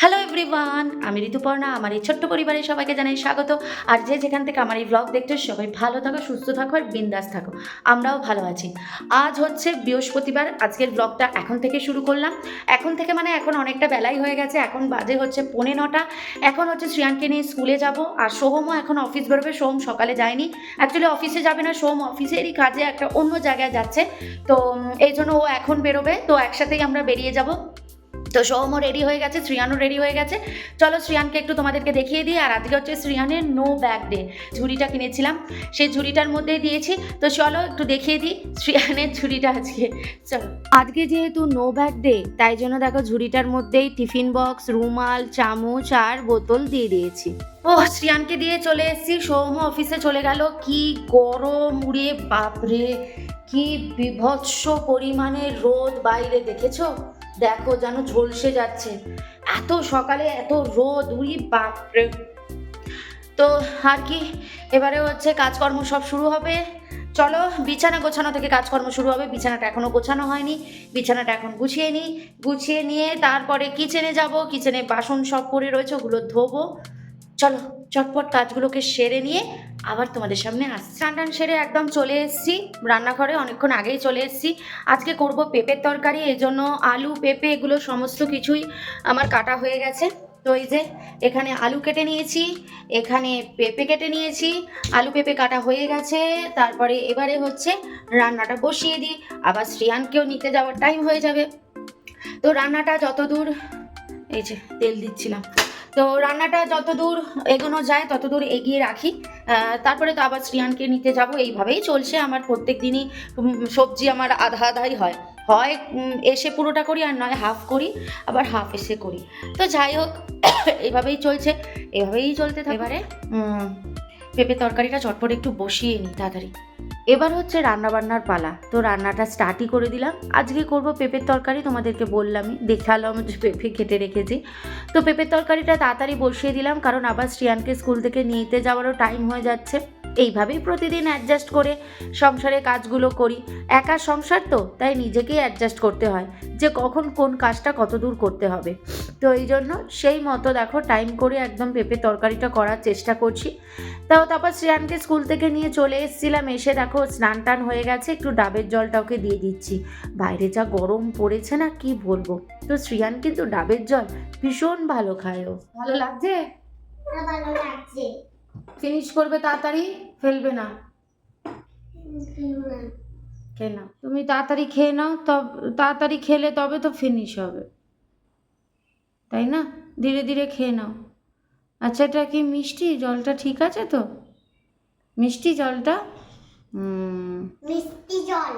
Hello everyone, আমি ঋতুপর্ণা। আমার এই ছোট্ট পরিবারের সবাইকে জানাই স্বাগত। আর যে যেখান থেকে আমার এই ব্লগ দেখছো সবাই ভালো থাকো, সুস্থ থাকো আর বিন্দাস থাকো। আমরাও ভালো আছি। আজ হচ্ছে বৃহস্পতিবার। আজকের ব্লগটা এখন থেকে শুরু করলাম। এখন থেকে মানে এখন অনেকটা বেলাই হয়ে গেছে। এখন বাজে হচ্ছে 9:45। এখন হচ্ছে শ্রিয়ানকে নিয়ে স্কুলে যাব। আর সোহমও এখন অফিস বেরোবে। সোহম সকালে যায়নি, অ্যাকচুয়ালি অফিসে যাবে না, সোহম অফিসেরই কাজে একটা অন্য জায়গায় যাচ্ছে। তো এই জন্য ও এখন বেরোবে। তো একসাথেই আমরা বেরিয়ে যাব। তো সোহমও রেডি হয়ে গেছে, শ্রিয়ানও রেডি হয়ে গেছে। চলো শ্রিয়ানকে একটু তোমাদেরকে দেখিয়ে দিই। আর আজকে হচ্ছে শ্রিয়ানের নো ব্যাগ ডে। ঝুড়িটা কিনেছিলাম, সেই ঝুড়িটার মধ্যেই দিয়েছি। তো চলো একটু দেখিয়ে দিই শ্রিয়ানের ঝুড়িটা আজকে। চলো, আজকে যেহেতু নো ব্যাগ ডে তাই জন্য দেখো ঝুড়িটার মধ্যেই টিফিন বক্স, রুমাল, চামচ আর বোতল দিয়ে দিয়েছি। ও শ্রিয়ানকে দিয়ে চলে এসেছি। সোহম অফিসে চলে গেল। কি গরম উড়ে বাপরে, কি বিভৎস পরিমাণে রোদ বাইরে, দেখেছো? দেখো যেন ঝলসে যাচ্ছে, এত সকালে এত রোদ, উই বাপরে। তো আর কি, এবারে হচ্ছে কাজকর্ম সব শুরু হবে। চলো, বিছানা গোছানো থেকে কাজকর্ম শুরু হবে। বিছানাটা এখনো গোছানো হয়নি, বিছানাটা এখন গুছিয়ে নিই। গুছিয়ে নিয়ে তারপরে কিচেনে যাব। কিচেনে বাসন সব পড়ে রয়েছে, ওগুলো ধোবো। চলো চটপট কাজগুলোকে সেরে নিয়ে আবার তোমাদের সামনে আসছি। স্নান টান সেরে একদম চলে এসেছি রান্নাঘরে, অনেকক্ষণ আগেই চলে এসেছি। আজকে করব পেঁপের তরকারি, এই জন্য আলু পেঁপে এগুলো সমস্ত কিছুই আমার কাটা হয়ে গেছে। তো এই যে এখানে আলু কেটে নিয়েছি, এখানে পেঁপে কেটে নিয়েছি, আলু পেঁপে কাটা হয়ে গেছে। তারপরে এবারে হচ্ছে রান্নাটা বসিয়ে দিই, আবার শ্রিয়ানকেও নিতে যাওয়ার টাইম হয়ে যাবে। তো রান্নাটা যতদূর, এই যে তেল দিচ্ছিলাম, তো রান্নাটা যত দূর এগোনো যায় তত দূর এগিয়ে রাখি। তারপরে তো আবার শ্রিয়ানকে নিতে যাব। এইভাবেই চলছে আমার প্রত্যেক দিনই। সবজি আমার আধা আধাই হয়, হয় এসে পুরোটা করি, আর নয় হাফ করি, আবার হাফ এসে করি। তো যাই হোক, এইভাবেই চলছে, এভাবেই চলতে থাকে। এবারে পেঁপে তরকারিটা চটপট একটু বসিয়ে নিই তাড়াতাড়ি। এবার হচ্ছে রান্নাবান্নার পালা। তো রান্নাটা স্টার্টই করে দিলাম। আজকে করব পেঁপের তরকারি, তোমাদেরকে বললামই, দেখালাম যে পেঁপে কেটে রেখেছি। তো পেঁপের তরকারিটা তাড়াতাড়ি বসিয়ে দিলাম, কারণ আবার শ্রিয়ানকে স্কুল থেকে নিতে যাওয়ারও টাইম হয়ে যাচ্ছে। এইভাবেই প্রতিদিন অ্যাডজাস্ট করে সংসারে কাজগুলো করি। একা সংসার তো, তাই নিজেকেই অ্যাডজাস্ট করতে হয় যে কখন কোন কাজটা কত দূর করতে হবে। তো এই জন্য সেই মতো দেখো টাইম করে একদম পেঁপে তরকারিটা করার চেষ্টা করছি। তারপর শ্রেয়ানকে স্কুল থেকে নিয়ে চলে এসেছিলাম। এসে দেখো স্নান টান হয়ে গেছে, একটু ডাবের জলটা ওকে দিয়ে দিচ্ছি। বাইরে যা গরম পড়েছে না, কি বলবো। তো শ্রেয়ান কিন্তু ডাবের জল ভীষণ ভালো খায়। ও ভালো লাগছে, ভালো লাগছে। ফিনিশ করবে তাড়াতাড়ি, ফেলবে না। খেয়ে নাও, তুমি তাড়াতাড়ি খেয়ে নাও, তবে তাড়াতাড়ি খেলে তবে তো ফিনিশ হবে, তাই না? ধীরে ধীরে খেয়ে নাও। আচ্ছা, এটা কি মিষ্টি জলটা? ঠিক আছে তো মিষ্টি জলটা? মিষ্টি জল।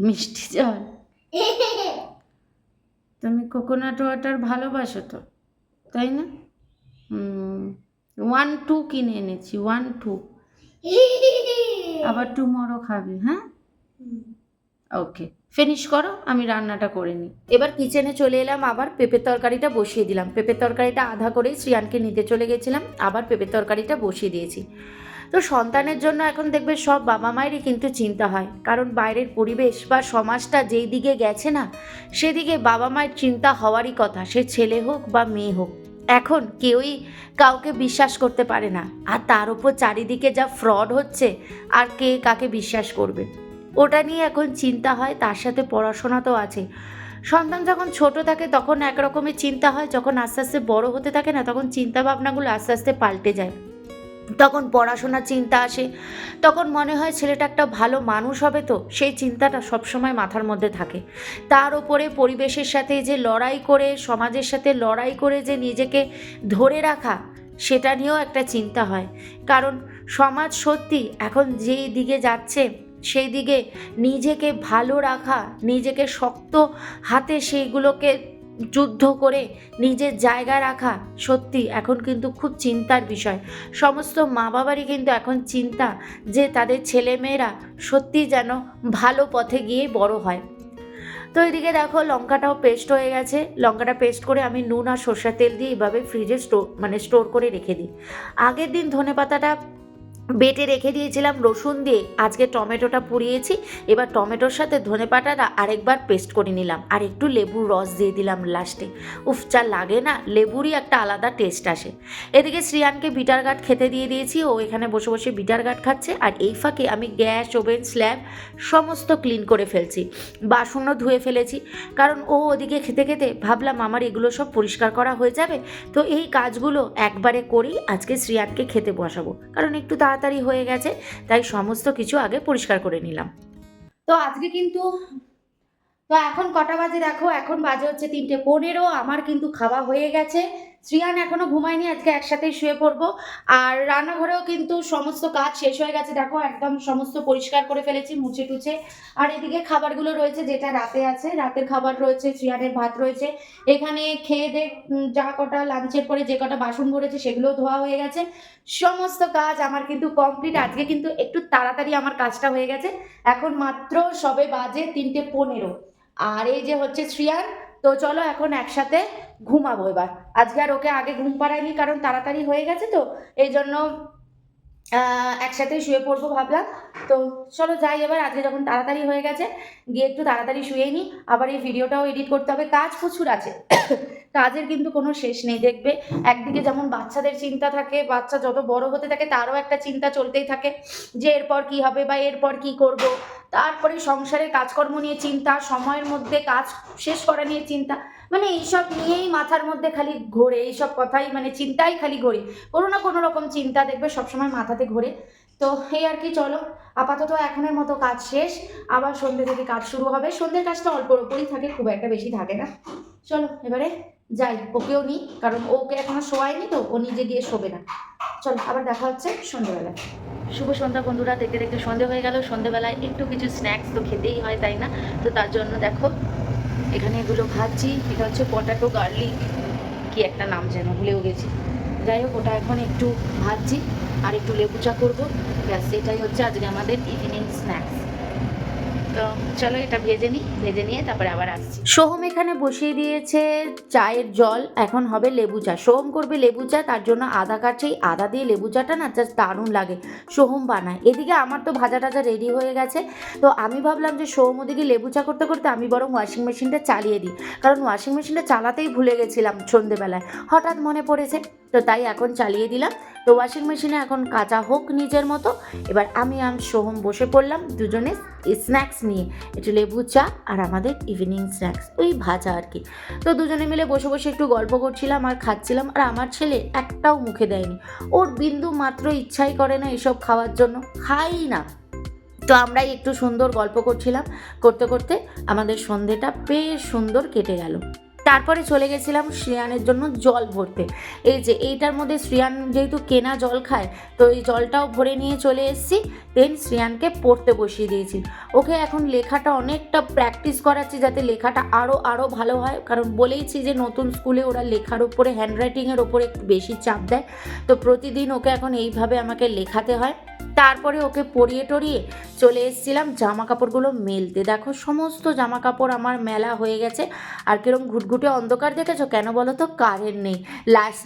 মিষ্টি জল। তুমি কোকোনাট ওয়াটার ভালোবাসো তো, তাই না? 1-2 কিনে এনেছি, 1-2। আবার টুমরো খাবে, হ্যাঁ? ওকে, ফিনিশ করো, আমি রান্নাটা করে নিই। এবার কিচেনে চলে এলাম, আবার পেঁপের তরকারিটা বসিয়ে দিলাম। পেঁপের তরকারিটা আধা করেই শ্রিয়ানকে নিতে চলে গেছিলাম, আবার পেঁপের তরকারিটা বসিয়ে দিয়েছি। তো সন্তানের জন্য এখন দেখবে সব বাবা মায়েরই কিন্তু চিন্তা হয়, কারণ বাইরের পরিবেশ বা সমাজটা যেই দিকে গেছে না, সেদিকে বাবা মায়ের চিন্তা হওয়ারই কথা, সে ছেলে হোক বা মেয়ে হোক। এখন কেউই কাউকে বিশ্বাস করতে পারে না, আর তার উপর চারিদিকে যা ফ্রড হচ্ছে, আর কে কাকে বিশ্বাস করবে, ওটা নিয়ে এখন চিন্তা হয়। তার সাথে পড়াশোনা তো আছে। সন্তান যখন ছোট থাকে তখন একরকমের চিন্তা হয়, যখন আস্তে আস্তে বড় হতে থাকে না, তখন চিন্তা ভাবনাগুলো আস্তে আস্তে পাল্টে যায়। তখন পড়াশোনার চিন্তা আসে, তখন মনে হয় ছেলেটা একটা ভালো মানুষ হবে, তো সেই চিন্তাটা সবসময় মাথার মধ্যে থাকে। তার উপরে পরিবেশের সাথে যে লড়াই করে, সমাজের সাথে লড়াই করে যে নিজেকে ধরে রাখা, সেটা নিয়েও একটা চিন্তা হয়। কারণ সমাজ সত্যি এখন যেই দিকে যাচ্ছে, সেই দিকে নিজেকে ভালো রাখা, নিজেকে শক্ত হাতে সেইগুলোকে যুদ্ধ করে নিজের জায়গা রাখা, সত্যি এখন কিন্তু খুব চিন্তার বিষয়। সমস্ত মা বাবারই কিন্তু এখন চিন্তা যে তাদের ছেলেমেয়েরা সত্যি যেন ভালো পথে গিয়ে বড় হয়। তো এদিকে দেখো লঙ্কাটাও পেস্ট হয়ে গেছে। লঙ্কাটা পেস্ট করে আমি নুন আর সর্ষের তেল দিয়ে এইভাবে ফ্রিজে স্টোর করে রেখে দিই। আগের দিন ধনেপাতাটা বেটে রেখে দিয়েছিলাম রসুন দিয়ে, আজকে টমেটোটা পুড়িয়েছি। এবার টমেটোর সাথে ধনেপাতাটা আরেকবার পেস্ট করে নিলাম, আর একটু লেবুর রস দিয়ে দিলাম লাস্টে। উফ, যা লাগে না, লেবুরই একটা আলাদা টেস্ট আসে। এদিকে শ্রিয়ানকে বিটার গার্ড খেতে দিয়ে দিয়েছি, ও এখানে বসে বসে বিটার গার্ড খাচ্ছে। আর এই ফাঁকে আমি গ্যাস, ওভেন, স্ল্যাব সমস্ত ক্লিন করে ফেলছি, বাসনও ধুয়ে ফেলেছি। কারণ ও ওদিকে খেতে খেতে ভাবলাম আমার এগুলো সব পরিষ্কার করা হয়ে যাবে, তো এই কাজগুলো একবারে করেই আজকে শ্রিয়ানকে খেতে বসাবো। কারণ একটু তাড়াতাড়ি হয়ে গেছে, তাই সমস্ত কিছু আগে পরিষ্কার করে নিলাম। তো আজকে কিন্তু, তো এখন কটা বাজে দেখো, এখন বাজে হচ্ছে 3:15। আমার কিন্তু খাওয়া হয়ে গেছে, শ্রিয়ান এখনো ঘুমায়নি, আজকে একসাথেই শুয়ে পড়বো। আর রান্নাঘরেও কিন্তু সমস্ত কাজ শেষ হয়ে গেছে, দেখো একদম সমস্ত পরিষ্কার করে ফেলেছি, মুছে টুছে। আর এদিকে খাবারগুলো রয়েছে, যেটা রাতে আছে, রাতের খাবার রয়েছে, শ্রিয়ানের ভাত রয়েছে। এখানে খেয়ে দে যা কটা লাঞ্চের পরে যে কটা বাসন ভরেছে সেগুলোও ধোয়া হয়ে গেছে। সমস্ত কাজ আমার কিন্তু কমপ্লিট। আজকে কিন্তু একটু তাড়াতাড়ি আমার কাজটা হয়ে গেছে। এখন মাত্র সবে বাজে 3:15। আর এই যে হচ্ছে শ্রিয়ান, তো চলো এখন একসাথে ঘুমাবো এবার। আজকে আর ওকে আগে ঘুম পাড়ায়নি, কারণ তাড়াতাড়ি হয়ে গেছে, তো এই জন্য একসাথে শুয়ে পড়বো ভাবলাম। তো চলো যাই এবার, আজকে যখন তাড়াতাড়ি হয়ে গেছে গিয়ে একটু তাড়াতাড়ি শুয়ে নিই। আবার এই ভিডিওটাও এডিট করতে হবে, কাজ প্রচুর আছে। কাজের কিন্তু কোনো শেষ নেই। দেখবে একদিকে যেমন বাচ্চাদের চিন্তা থাকে, বাচ্চা যত বড় হতে থাকে তারও একটা চিন্তা চলতেই থাকে যে এরপর কি হবে বা এরপর কি করব। তারপরে সংসারে কাজকর্ম নিয়ে চিন্তা, সময়ের মধ্যে কাজ শেষ করা নিয়ে চিন্তা, মানে এইসব নিয়েই মাথার মধ্যে খালি ঘোরে, এইসব কথাই মানে চিন্তাই খালি ঘোরে। কোনো না কোনো রকম চিন্তা দেখবে সবসময় মাথাতে ঘোরে। তো এই আর কি, চলো আপাতত এখনের মতো কাজ শেষ, আবার সন্ধ্যে থেকে কাজ শুরু হবে। সন্ধ্যের কাজটা অল্পর ওপরই থাকে, খুব একটা বেশি থাকে না। চলো এবারে যাই, ওকেও নিই, কারণ ওকে এখনো শোয়ায়নি, তো ও নিজে গিয়ে শোবে না। চলো আবার দেখা হচ্ছে সন্ধ্যেবেলায়। শুভ সন্ধ্যা বন্ধুরা, দেখতে দেখতে সন্ধে হয়ে গেল। সন্ধ্যেবেলায় একটু কিছু স্ন্যাক্স তো খেতেই হয়, তাই না? তো তার জন্য দেখো এখানে এগুলো ভাজছি। এটা হচ্ছে পটাটো গার্লিক, কি একটা নাম যেন ভুলেও গেছি। যাই হোক, ওটা এখন একটু ভাজছি আর একটু লেবু চা করবো, ব্যাস এটাই হচ্ছে আজকে আমাদের ইভিনিং স্ন্যাক্স। তো চলো এটা ভেজে নিই, ভেজে নিয়ে তারপরে আবার আসছি। সোহম এখানে বসিয়ে দিয়েছে চায়ের জল, এখন হবে লেবু চা। সোহম করবে লেবু চা, তার জন্য আদা কাটছে। আদা দিয়ে লেবু চাটা না জাস্ট দারুণ লাগে, সোহম বানায়। এদিকে আমার তো ভাজা টাজা রেডি হয়ে গেছে, তো আমি ভাবলাম যে সোহম ওদিকে লেবু চা করতে করতে আমি বরং ওয়াশিং মেশিনটা চালিয়ে দিই, কারণ ওয়াশিং মেশিনটা চালাতেই ভুলে গেছিলাম সন্ধেবেলায়, হঠাৎ মনে পড়েছে, তো তাই এখন চালিয়ে দিলাম। তো ওয়াশিং মেশিনে এখন কাঁচা হোক নিজের মতো। এবার আমি সোহম বসে পড়লাম দুজনে স্ন্যাক্স নিয়ে, একটু লেবু চা আর আমাদের ইভিনিং স্ন্যাক্স ওই ভাজা আর কি। তো দুজনে মিলে বসে বসে একটু গল্প করছিলাম আর খাচ্ছিলাম। আর আমার ছেলে একটাও মুখে দেয়নি, ওর বিন্দু মাত্র ইচ্ছাই করে না এসব খাওয়ার জন্য, খাই না। তো আমরাই একটু সুন্দর গল্প করছিলাম, করতে করতে আমাদের সন্ধেটা বেশ সুন্দর কেটে গেল। তারপরে চলে গেছিলাম শ্রিয়ানের জন্য জল ভরতে। এই যে এইটার মধ্যে শ্রিয়ান যেহেতু কেনা জল খায়, তো এই জলটাও ভরে নিয়ে চলে এসেছি। দেন শ্রিয়ানকে পড়তে বসিয়ে দিয়েছি। ওকে এখন লেখাটা অনেকটা প্র্যাকটিস করাচ্ছি, যাতে লেখাটা আরও ভালো হয়, কারণ বলেইছি যে নতুন স্কুলে ওরা লেখার ওপরে, হ্যান্ডরাইটিংয়ের ওপরে একটু বেশি চাপ দেয়। তো প্রতিদিন ওকে এখন এইভাবে আমাকে লেখাতে হয়। তারপরে ওকে পরিয়ে টরিয়ে চলে এসেছিলাম জামা কাপড়গুলো মেলতে। দেখো সমস্ত জামা কাপড় আমার মেলা হয়ে গেছে। আর কিরম ঘুটঘুটে অন্ধকার দেখেছো কেন বলো তো? কারেন্ট নেই,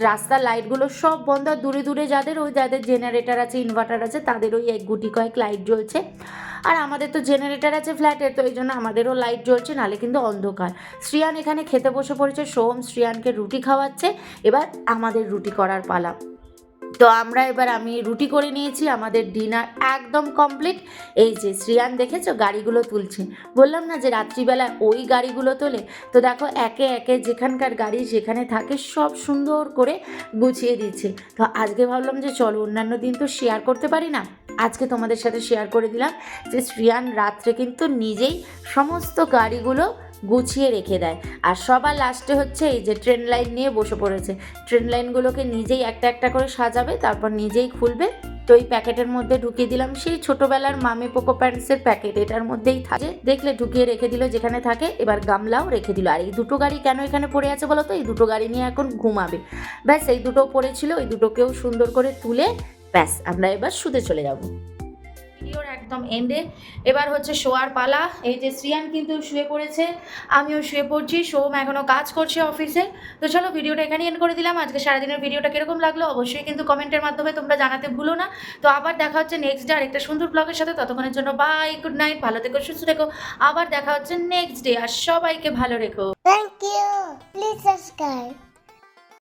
রাস্তার লাইটগুলো সব বন্ধ। দূরে দূরে যাদের জেনারেটর আছে, ইনভার্টার আছে, তাদের ওই এক গুটি কয়েক লাইট জ্বলছে। আর আমাদের তো জেনারেটর আছে ফ্ল্যাটের, তো এই জন্য আমাদেরও লাইট জ্বলছে, নাহলে কিন্তু অন্ধকার। শ্রিয়ান এখানে খেতে বসে পড়েছে, সোহম শ্রিয়ানকে রুটি খাওয়াচ্ছে। এবার আমাদের রুটি করার পালা। তো আমি রুটি করে নিয়েছি, আমাদের ডিনার একদম কমপ্লিট। এই যে শ্রিয়ান দেখেছো গাড়িগুলো তুলছে, বললাম না যে রাত্রিবেলায় ওই গাড়িগুলো তোলে। তো দেখো একে একে যেখানকার গাড়ি যেখানে থাকে সব সুন্দর করে গুছিয়ে দিচ্ছে। তো আজকে ভাবলাম যে চলো, অন্যান্য দিন তো শেয়ার করতে পারি না, আজকে তোমাদের সাথে শেয়ার করে দিলাম যে শ্রিয়ান রাত্রে কিন্তু নিজেই সমস্ত গাড়িগুলো গুছিয়ে রেখে দেয়। আর সবার লাস্টে হচ্ছে এই যে ট্রেন লাইন নিয়ে বসে পড়েছে, ট্রেন লাইনগুলোকে নিজেই একটা একটা করে সাজাবে, তারপর নিজেই খুলবে। তো এই প্যাকেটের মধ্যে ঢুকিয়ে দিলাম সেই ছোটোবেলার মামি পোকো প্যান্টসের প্যাকেট, এটার মধ্যেই থাকে, দেখলে ঢুকিয়ে রেখে দিল যেখানে থাকে। এবার গামলাও রেখে দিল। আর এই দুটো গাড়ি কেন এখানে পড়ে আছে বলো তো? এই দুটো গাড়ি নিয়ে এখন ঘুমাবে, ব্যাস। এই দুটো পড়েছিল, এই দুটোকেও সুন্দর করে তুলে ব্যাস আমরা এবার শুতে চলে যাব। ভিডিওর একদম একদম এন্ডে। এবার হচ্ছে শোয়ার পালা। এই যে শ্রিয়ান কিন্তু শুয়ে পড়েছে, আমিও শুয়ে পড়ছি, সোম এখনও কাজ করছে অফিসে। তো চলো ভিডিওটা এখানে এন্ড করে দিলাম। আজকে সারাদিনের ভিডিওটা কীরকম লাগলো অবশ্যই কিন্তু কমেন্টের মাধ্যমে তোমরা জানাতে ভুলো না। তো আবার দেখা হচ্ছে নেক্সট ডে আরেকটা সুন্দর ব্লগের সাথে। ততক্ষণের জন্য বাই, গুড নাইট, ভালো থেকো, সুস্থ থেকো। আবার দেখা হচ্ছে নেক্সট ডে, আর সবাইকে ভালো রেখো। Thank you. Please subscribe.